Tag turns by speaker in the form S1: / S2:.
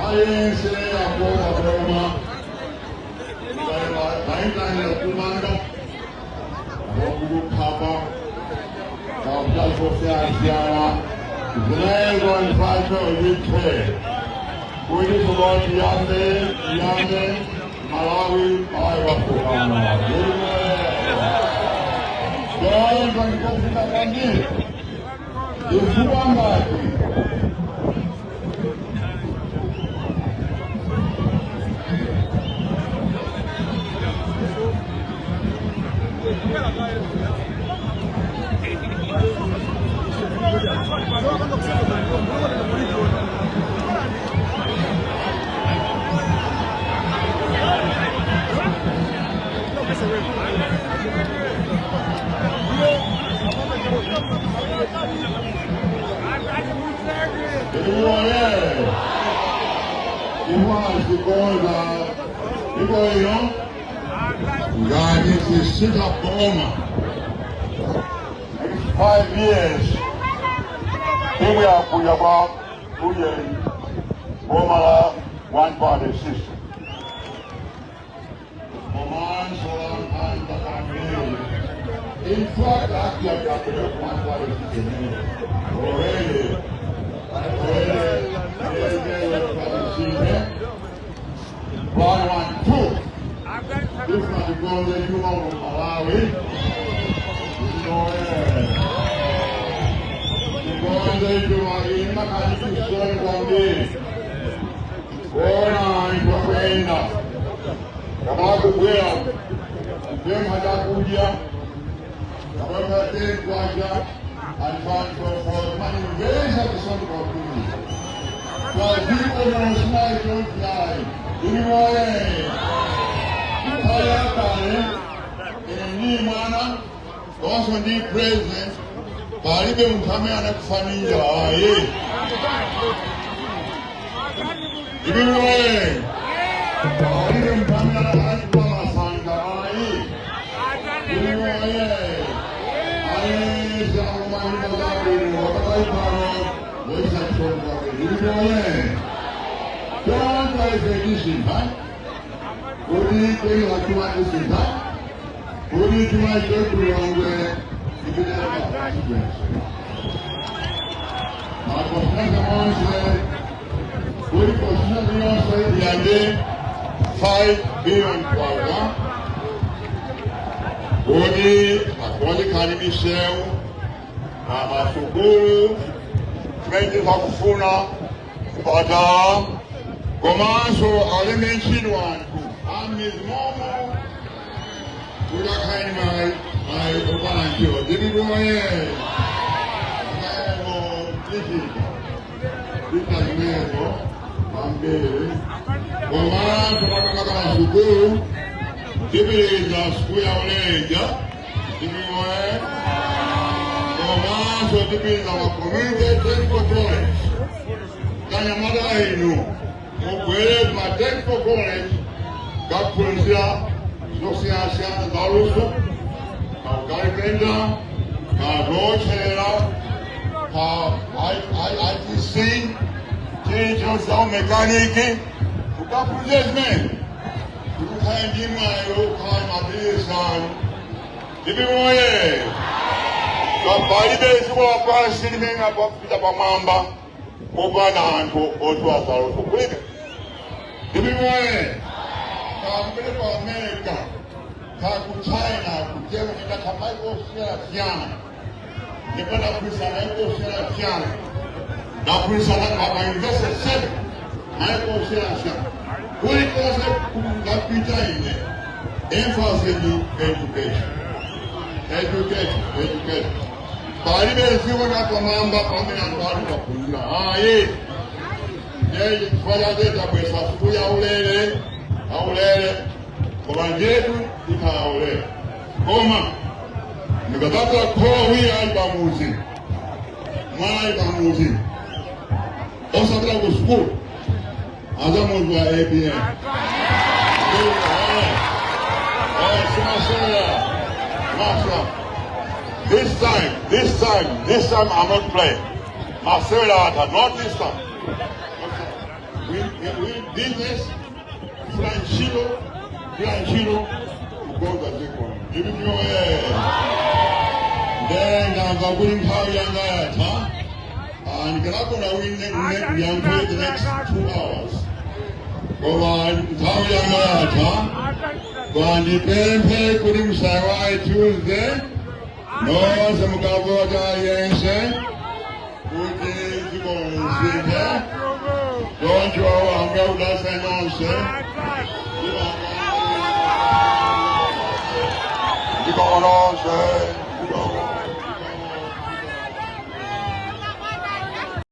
S1: Ayense hapo Roma. Baina ya kumanga. Mungu kapa. Kabla kofia asiara. Zlego mfano yitwe. Kuni kuboti yande. Malawi ayapo. John van kofia kandi. Ifuanga. God is a sit up Boma. Next 5 years, here we are Puyaba, Puyen, Bomala, one party system. Oman, Solan, and Bakamil. In fact, actually, we have one party system. Already, Plan 1, 2. This is not the goal that you want from Malawi. The goal that you want in the country is showing one day. Ora inakwenda. Kama kukwea. Ndio hatakuja. Kama kate kwaja. Alfonso for money very satisfied for me. But people don't smile, don't fly. Anyway. Also the president, Baribe Muhammad and Family. Give me away. Baribe Muhammad and Sanga. Give me away. I shall mind the give me away. Don't try to edition, huh? Only thing I do is that. Only to my church belong where you can have a consequence. My professor said, we constantly say the idea 5 billion dollars. Only according to Michel, Amasukuru, French Hakufuna, Bata, Comanso, Elementary one. I'm his mama. We got kind of my volunteer. Did you go ahead? This is I'm baby. Coman, School. Give me the school out there. Did you go ahead? Coman, so give me our community technical college. Can your mother hear you? Where's my technical college? Got Polizia, Association Darusso, Gargenda, Rochera, ITC, Teachers of Mechanic, who got policemen, who can give my own time at this time. Give me away. The Bible is about Palestinian about Peter Bamamba, Obana and Otuasaru. Give me away. America, China, Germany, Jamaica, Tiana. The better Priscilla, Tiana. The Priscilla, my investor said, Michael Tiana. What it was that Peter in there? Emphasis in education. Education. Bari is you want to remember coming and body of Puna. Yeah, for that data, we have to Aulere, Kobanjetu, ika aulere. Koma, nikataka kwa hii albamuzi. Mwana albamuzi. Osa bila kushukuru. Azamu kwa ABN. This time I'm not playing. Marcela, not this time. business, Franchino, Ugonga Ziko. Give it your head. Then I'm going to tell you that, huh? And you're not going to win the next 2 hours. Go on, tell you that, huh? Go on, the pay could him say why Tuesday. No, some Gavoda Yense. Good day, you going to see there. Don't you all go, that's an answer. You going on, sir?